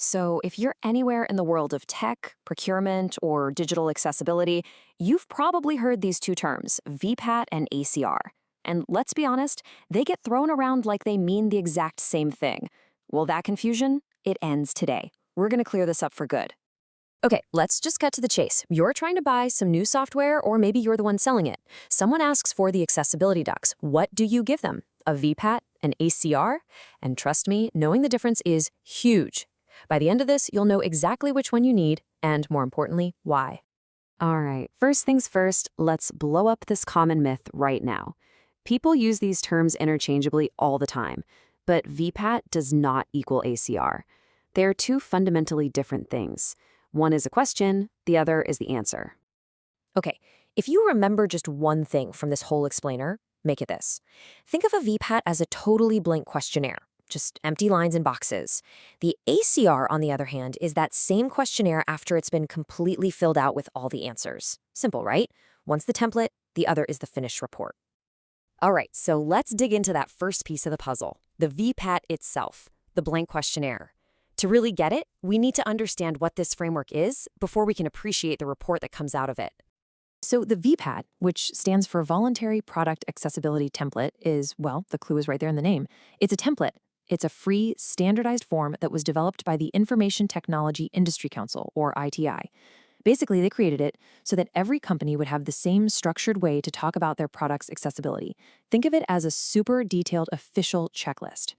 So, if you're anywhere in the world of tech, procurement, or digital accessibility, you've probably heard these two terms, VPAT and ACR. And let's be honest, they get thrown around like they mean the exact same thing. Well, that confusion, it ends today. We're going to clear this up for good. Okay, let's just cut to the chase. You're trying to buy some new software, or maybe you're the one selling it. Someone asks for the accessibility docs. What do you give them? A VPAT? An ACR? And trust me, knowing the difference is huge. By the end of this, you'll know exactly which one you need, and more importantly, why. All right, first things first, let's blow up this common myth right now. People use these terms interchangeably all the time, but VPAT does not equal ACR. They're two fundamentally different things. One is a question, the other is the answer. Okay, if you remember just one thing from this whole explainer, make it this. Think of a VPAT as a totally blank questionnaire. Just empty lines and boxes. The ACR, on the other hand, is that same questionnaire after it's been completely filled out with all the answers. Simple, right? One's the template, the other is the finished report. All right, so let's dig into that first piece of the puzzle, the VPAT itself, the blank questionnaire. To really get it, we need to understand what this framework is before we can appreciate the report that comes out of it. So the VPAT, which stands for Voluntary Product Accessibility Template, is, well, the clue is right there in the name. It's a template. It's a free, standardized form that was developed by the Information Technology Industry Council, or ITI. Basically, they created it so that every company would have the same structured way to talk about their product's accessibility. Think of it as a super detailed official checklist.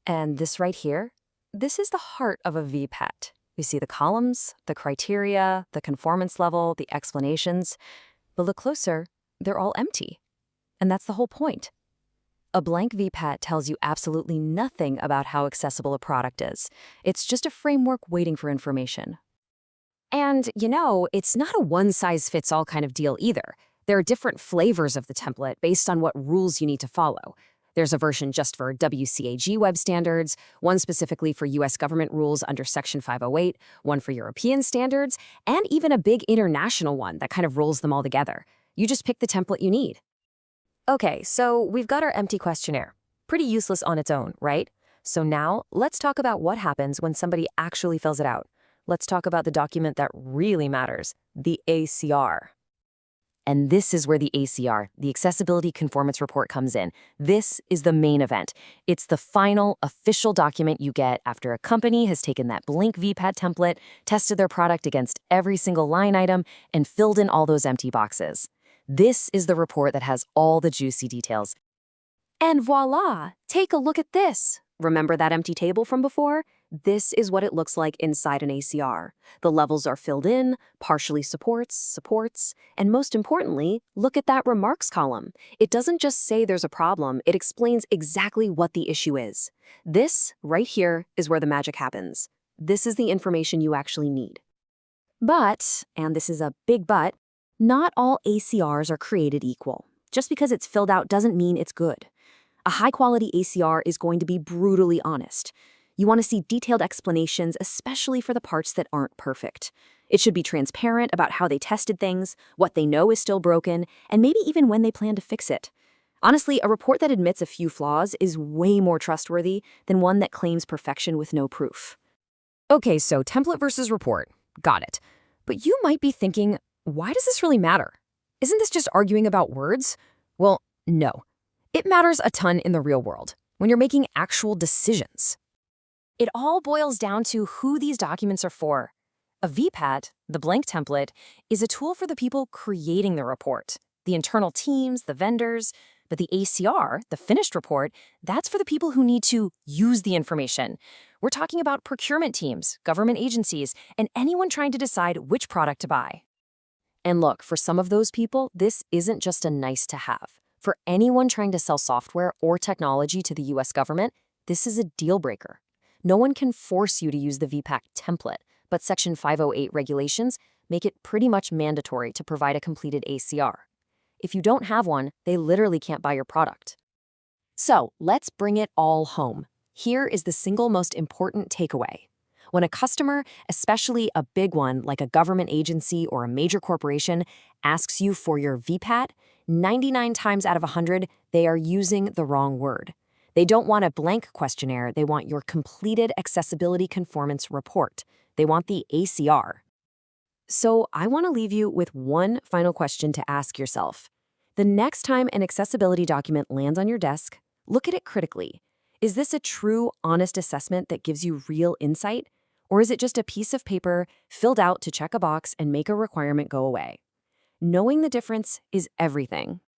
And this right here, this is the heart of a VPAT. You see the columns, the criteria, the conformance level, the explanations. But look closer, they're all empty. And that's the whole point. A blank VPAT tells you absolutely nothing about how accessible a product is. It's just a framework waiting for information. And, it's not a one-size-fits-all kind of deal either. There are different flavors of the template based on what rules you need to follow. There's a version just for WCAG web standards, one specifically for U.S. government rules under Section 508, one for European standards, and even a big international one that kind of rolls them all together. You just pick the template you need. Okay, so we've got our empty questionnaire. Pretty useless on its own, right? So now, let's talk about what happens when somebody actually fills it out. Let's talk about the document that really matters, the ACR. And this is where the ACR, the Accessibility Conformance Report, comes in. This is the main event. It's the final official document you get after a company has taken that blank VPAT template, tested their product against every single line item, and filled in all those empty boxes. This is the report that has all the juicy details. And voila! Take a look at this. Remember that empty table from before? This is what it looks like inside an ACR. The levels are filled in, partially supports, and most importantly, look at that remarks column. It doesn't just say there's a problem, it explains exactly what the issue is. This, right here, is where the magic happens. This is the information you actually need. But, and this is a big but, not all ACRs are created equal. Just because it's filled out doesn't mean it's good. A high-quality ACR is going to be brutally honest. You want to see detailed explanations, especially for the parts that aren't perfect. It should be transparent about how they tested things, what they know is still broken, and maybe even when they plan to fix it. Honestly, a report that admits a few flaws is way more trustworthy than one that claims perfection with no proof. Okay, so template versus report. Got it. But you might be thinking, why does this really matter? Isn't this just arguing about words? Well, no. It matters a ton in the real world, when you're making actual decisions. It all boils down to who these documents are for. A VPAT, the blank template, is a tool for the people creating the report, the internal teams, the vendors. But the ACR, the finished report, that's for the people who need to use the information. We're talking about procurement teams, government agencies, and anyone trying to decide which product to buy. And look, for some of those people, this isn't just a nice to have. For anyone trying to sell software or technology to the US government, this is a deal breaker. No one can force you to use the VPAT template, but Section 508 regulations make it pretty much mandatory to provide a completed ACR. If you don't have one, they literally can't buy your product. So let's bring it all home. Here is the single most important takeaway. When a customer, especially a big one like a government agency or a major corporation, asks you for your VPAT, 99 times out of 100, they are using the wrong word. They don't want a blank questionnaire, they want your completed Accessibility Conformance Report. They want the ACR. So I want to leave you with one final question to ask yourself. The next time an accessibility document lands on your desk, look at it critically. Is this a true, honest assessment that gives you real insight? Or is it just a piece of paper filled out to check a box and make a requirement go away? Knowing the difference is everything.